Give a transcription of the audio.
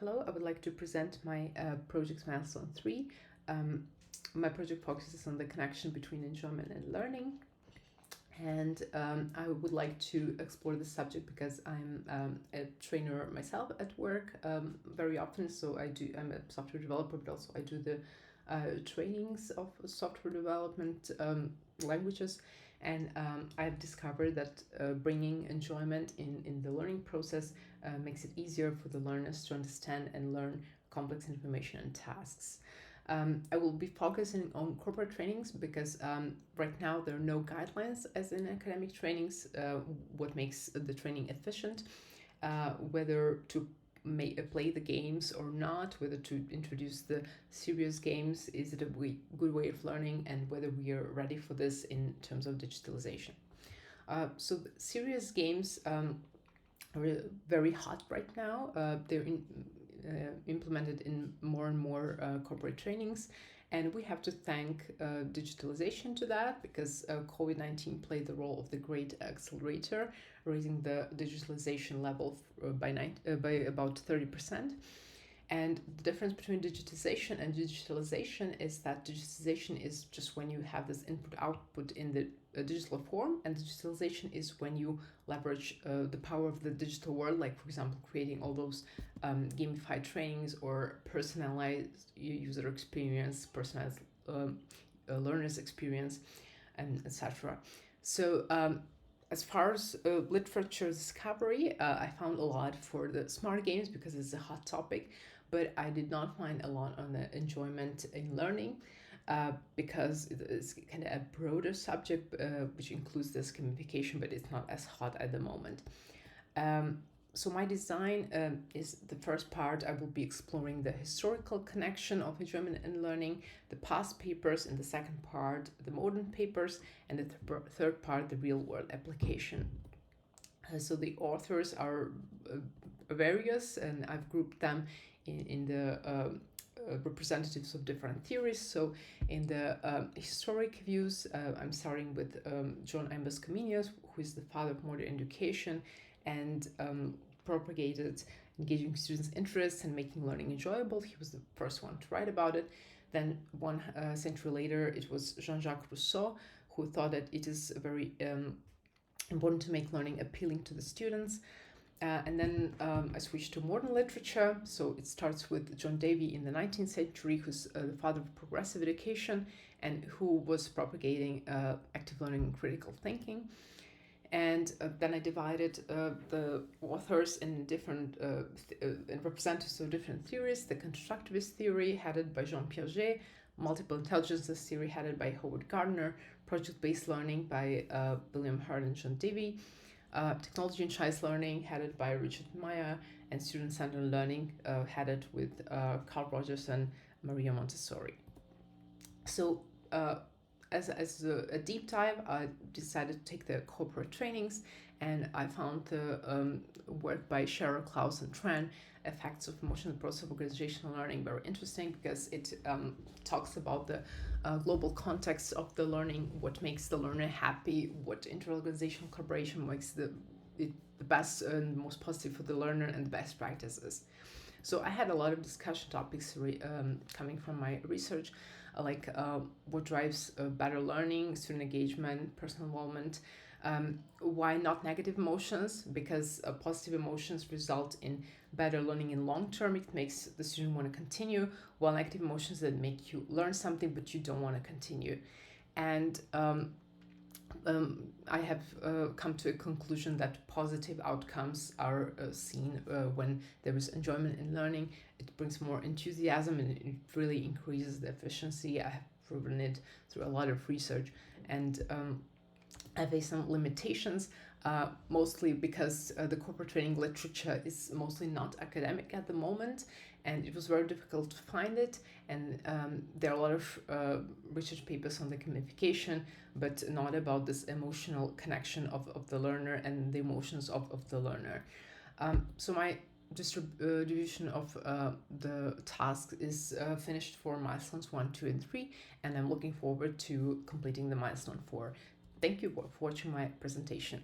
Hello, I would like to present my project Milestone 3. My project focuses on the connection between enjoyment and learning. And I would like to explore this subject because I'm a trainer myself at work very often. So I'm a software developer, but also I do the trainings of software development languages. And I've discovered that bringing enjoyment in the learning process makes it easier for the learners to understand and learn complex information and tasks. I will be focusing on corporate trainings because right now there are no guidelines as in academic trainings, what makes the training efficient, whether to play the games or not, whether to introduce the serious games, is it a good way of learning, and whether we are ready for this in terms of digitalization. So serious games are very hot right now. They're implemented in more and more corporate trainings. And we have to thank digitalization to that, because COVID-19 played the role of the great accelerator, raising the digitalization level by about 30%. And the difference between digitization and digitalization is that digitization is just when you have this input-output in the digital form, and digitalization is when you leverage the power of the digital world, like, for example, creating all those gamified trainings or personalized user experience, personalized learners experience, and etc. So as far as literature discovery, I found a lot for the smart games because it's a hot topic, but I did not find a lot on the enjoyment in learning because it's kind of a broader subject which includes this gamification, but it's not as hot at the moment. So my design is the first part. I will be exploring the historical connection of enjoyment and learning, the past papers, in the second part, the modern papers, and the third part, the real world application. So the authors are various, and I've grouped them in the representatives of different theories. So in the historic views, I'm starting with John Ambers Comenius, who is the father of modern education, and propagated engaging students' interests and making learning enjoyable. He was the first one to write about it. Then one century later, it was Jean-Jacques Rousseau, who thought that it is very important to make learning appealing to the students. And then I switched to modern literature. So it starts with John Dewey in the 19th century, who's the father of progressive education and who was propagating active learning and critical thinking. And then I divided the authors in different in representatives of different theories. The constructivist theory, headed by Jean Piaget; multiple intelligences theory, headed by Howard Gardner; project-based learning by William Hart and John Dewey; technology and choice learning, headed by Richard Meyer; and student-centered learning, headed with Carl Rogers and Maria Montessori. So as a deep dive, I decided to take the corporate trainings, and I found the work by Scherer, Klaus, and Tran, Effects of Emotional Process of Organizational Learning, very interesting, because it talks about the global context of the learning, what makes the learner happy, what interorganizational collaboration makes the best and most positive for the learner, and the best practices. So I had a lot of discussion topics coming from my research, like what drives better learning, student engagement, personal involvement, why not negative emotions, because positive emotions result in better learning in long term. It makes the student want to continue, while negative emotions that make you learn something but you don't want to continue. And I have come to a conclusion that positive outcomes are seen when there is enjoyment in learning. It brings more enthusiasm and it really increases the efficiency. I have proven it through a lot of research, and I face some limitations, mostly because the corporate training literature is mostly not academic at the moment, and it was very difficult to find it. And there are a lot of research papers on the gamification, but not about this emotional connection of the learner and the emotions of the learner. So my distribution of the task is finished for milestones 1, 2, and 3, and I'm looking forward to completing the milestone 4. Thank you for watching my presentation.